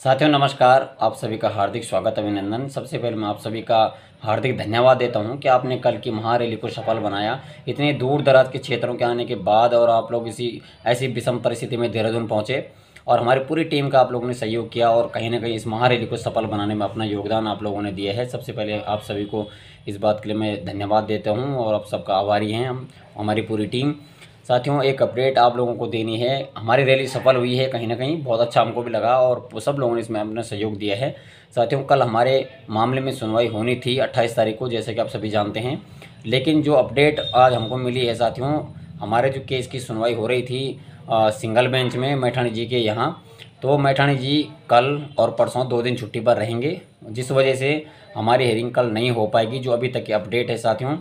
साथियों नमस्कार। आप सभी का हार्दिक स्वागत अभिनंदन। सबसे पहले मैं आप सभी का हार्दिक धन्यवाद देता हूं कि आपने कल की महारैली को सफल बनाया। इतने दूर दराज के क्षेत्रों के आने के बाद और आप लोग इसी ऐसी विषम परिस्थिति में देहरादून पहुंचे और हमारी पूरी टीम का आप लोगों ने सहयोग किया और कहीं ना कहीं इस महारैली को सफल बनाने में अपना योगदान आप लोगों ने दिया है। सबसे पहले आप सभी को इस बात के लिए मैं धन्यवाद देता हूँ और आप सबका आभारी हैं हम, हमारी पूरी टीम। साथियों एक अपडेट आप लोगों को देनी है। हमारी रैली सफल हुई है, कहीं ना कहीं बहुत अच्छा हमको भी लगा और सब लोगों ने इसमें अपना सहयोग दिया है। साथियों कल हमारे मामले में सुनवाई होनी थी 28 तारीख को, जैसे कि आप सभी जानते हैं, लेकिन जो अपडेट आज हमको मिली है साथियों, हमारे जो केस की सुनवाई हो रही थी सिंगल बेंच में मैठाणी जी के यहाँ, तो मैठाणी जी कल और परसों 2 दिन छुट्टी पर रहेंगे, जिस वजह से हमारी हेयरिंग कल नहीं हो पाएगी। जो अभी तक की अपडेट है साथियों,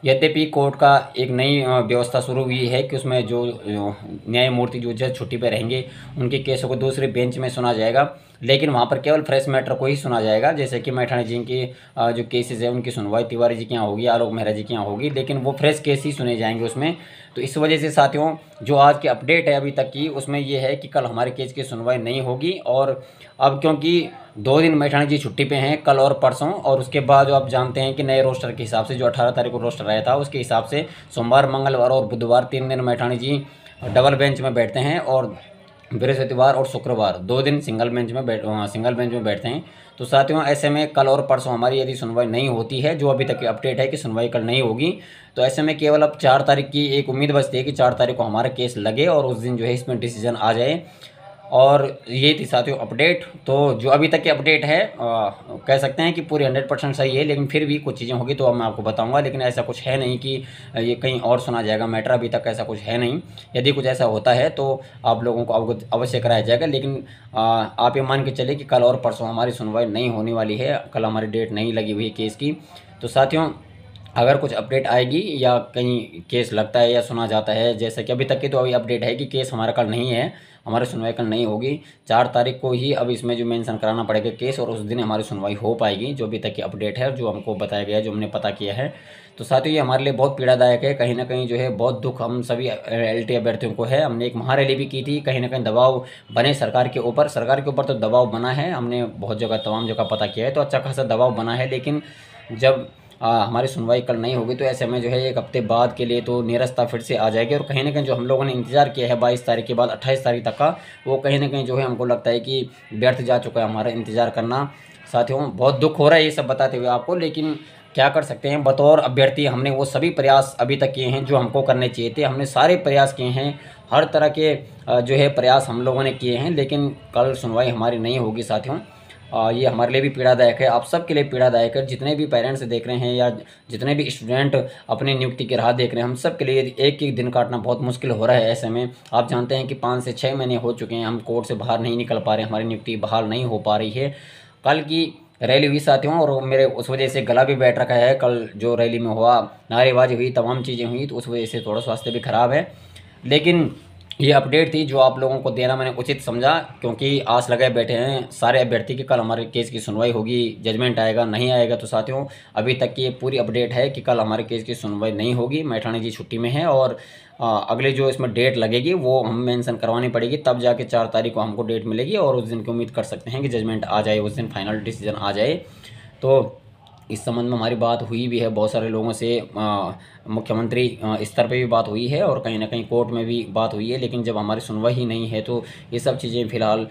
यद्यपि कोर्ट का एक नई व्यवस्था शुरू हुई है कि उसमें जो न्यायमूर्ति जो जज छुट्टी पे रहेंगे उनके केसों को दूसरे बेंच में सुना जाएगा, लेकिन वहाँ पर केवल फ्रेश मैटर को ही सुना जाएगा। जैसे कि मैठाणी जी की जो केसेस है उनकी सुनवाई तिवारी जी के यहाँ होगी, आलोक मेहरा जी के यहाँ होगी, लेकिन वो फ्रेश केस ही सुने जाएंगे उसमें। तो इस वजह से साथियों जो आज की अपडेट है अभी तक की, उसमें ये है कि कल हमारे केस की सुनवाई नहीं होगी। और अब क्योंकि 2 दिन मैठाणी जी छुट्टी पे हैं, कल और परसों, और उसके बाद जो आप जानते हैं कि नए रोस्टर के हिसाब से जो 18 तारीख को रोस्टर आया था उसके हिसाब से सोमवार, मंगलवार और बुधवार 3 दिन मैठाणी जी डबल बेंच में बैठते हैं और बृहस्पतिवार और शुक्रवार 2 दिन सिंगल बेंच में बैठते हैं। तो साथियों ऐसे में कल और परसों हमारी यदि सुनवाई नहीं होती है, जो अभी तक की अपडेट है कि सुनवाई कल नहीं होगी, तो ऐसे में केवल अब 4 तारीख की एक उम्मीद बचती है कि 4 तारीख को हमारा केस लगे और उस दिन जो है इसमें डिसीजन आ जाए। और ये थी साथियों अपडेट। तो जो अभी तक की अपडेट है कह सकते हैं कि पूरी 100% सही है, लेकिन फिर भी कुछ चीज़ें होगी तो अब मैं आपको बताऊंगा। लेकिन ऐसा कुछ है नहीं कि ये कहीं और सुना जाएगा मैटर, अभी तक ऐसा कुछ है नहीं। यदि कुछ ऐसा होता है तो आप लोगों को अवगत अवश्य कराया जाएगा, लेकिन आप ये मान के चले कि कल और परसों हमारी सुनवाई नहीं होने वाली है। कल हमारी डेट नहीं लगी हुई है केस की। तो साथियों अगर कुछ अपडेट आएगी या कहीं केस लगता है या सुना जाता है, जैसे कि अभी तक की तो अभी अपडेट है कि केस हमारा कल नहीं है, हमारी सुनवाई कल नहीं होगी। 4 तारीख को ही अब इसमें जो मेंशन कराना पड़ेगा केस, और उस दिन हमारी सुनवाई हो पाएगी, जो अभी तक की अपडेट है, जो हमको बताया गया है, जो हमने पता किया है। तो साथियों ये हमारे लिए बहुत पीड़ादायक है, कहीं ना कहीं जो है बहुत दुख हम सभी LT अभ्यर्थियों को है। हमने एक महारैली भी की थी, कहीं ना कहीं दबाव बने सरकार के ऊपर तो दबाव बना है, हमने बहुत जगह तमाम जगह पता किया है, तो अच्छा खासा दबाव बना है। लेकिन जब हमारी सुनवाई कल नहीं होगी तो ऐसे में जो है 1 हफ्ते बाद के लिए तो निरस्ता फिर से आ जाएगी। और कहीं ना कहीं जो हम लोगों ने इंतज़ार किया है 22 तारीख के बाद 28 तारीख तक का, वो कहीं ना कहीं जो है हमको लगता है कि व्यर्थ जा चुका है हमारा इंतज़ार करना। साथियों बहुत दुख हो रहा है ये सब बताते हुए आपको, लेकिन क्या कर सकते हैं। बतौर अभ्यर्थी हमने वो सभी प्रयास अभी तक किए हैं जो हमको करने चाहिए थे। हमने सारे प्रयास किए हैं, हर तरह के जो है प्रयास हम लोगों ने किए हैं, लेकिन कल सुनवाई हमारी नहीं होगी साथियों। ये हमारे लिए भी पीड़ादायक है, आप सबके लिए पीड़ादायक है। जितने भी पेरेंट्स देख रहे हैं या जितने भी स्टूडेंट अपनी नियुक्ति की राह देख रहे हैं, हम सब के लिए एक एक दिन काटना बहुत मुश्किल हो रहा है। ऐसे में आप जानते हैं कि 5 से 6 महीने हो चुके हैं, हम कोर्ट से बाहर नहीं निकल पा रहे, हमारी नियुक्ति बहाल नहीं हो पा रही है। कल की रैली हुई साथियों और मेरे उस वजह से गला भी बैठ रखा है। कल जो रैली में हुआ, नारेबाजी हुई, तमाम चीज़ें हुई, तो उस वजह से थोड़ा स्वास्थ्य भी ख़राब है। लेकिन ये अपडेट थी जो आप लोगों को देना मैंने उचित समझा, क्योंकि आस लगाए बैठे हैं सारे अभ्यर्थी कि कल हमारे केस की सुनवाई होगी, जजमेंट आएगा, नहीं आएगा। तो साथियों अभी तक की ये पूरी अपडेट है कि कल हमारे केस की सुनवाई नहीं होगी। मैठाणी जी छुट्टी में है और अगले जो इसमें डेट लगेगी वो हम मेंशन करवानी पड़ेगी, तब जाके 4 तारीख को हमको डेट मिलेगी और उस दिन की उम्मीद कर सकते हैं कि जजमेंट आ जाए, उस दिन फाइनल डिसीजन आ जाए। तो इस संबंध में हमारी बात हुई भी है बहुत सारे लोगों से, मुख्यमंत्री स्तर पे भी बात हुई है और कहीं ना कहीं कोर्ट में भी बात हुई है। लेकिन जब हमारी सुनवाई ही नहीं है तो ये सब चीज़ें फिलहाल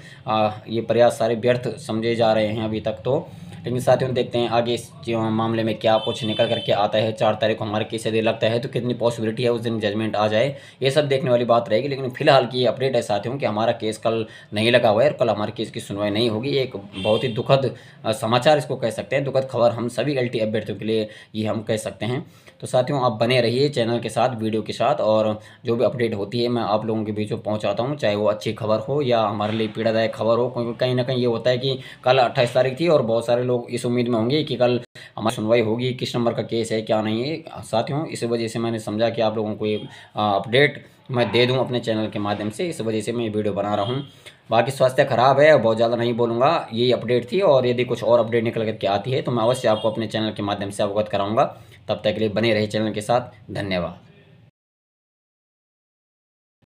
ये प्रयास सारे व्यर्थ समझे जा रहे हैं अभी तक तो। लेकिन साथियों देखते हैं आगे इस मामले में क्या कुछ निकल करके आता है। 4 तारीख को हमारे केस यदि लगता है तो कितनी पॉसिबिलिटी है उस दिन जजमेंट आ जाए, ये सब देखने वाली बात रहेगी। लेकिन फिलहाल की ये अपडेट है साथियों कि हमारा केस कल नहीं लगा हुआ है और कल हमारे केस की सुनवाई नहीं होगी। एक बहुत ही दुखद समाचार इसको कह सकते हैं, दुखद खबर हम सभी LT अभ्यर्थियों के लिए ये हम कह सकते हैं। तो साथियों आप बने रहिए चैनल के साथ, वीडियो के साथ, और जो भी अपडेट होती है मैं आप लोगों के बीच में पहुंचाता हूं, चाहे वो अच्छी खबर हो या हमारे लिए पीड़ादायक खबर हो। क्योंकि कहीं ना कहीं ये होता है कि कल 28 तारीख थी और बहुत सारे लोग इस उम्मीद में होंगे कि कल हमारी सुनवाई होगी, किस नंबर का केस है क्या नहीं है साथियों। इस वजह से मैंने समझा कि आप लोगों को ये अपडेट मैं दे दूं अपने चैनल के माध्यम से, इस वजह से मैं ये वीडियो बना रहा हूँ। बाकी स्वास्थ्य खराब है, बहुत ज़्यादा नहीं बोलूँगा, यही अपडेट थी। और यदि कुछ और अपडेट निकल करके आती है तो मैं अवश्य आपको अपने चैनल के माध्यम से अवगत कराऊँगा। तब तक के लिए बने रहे चैनल के साथ। धन्यवाद।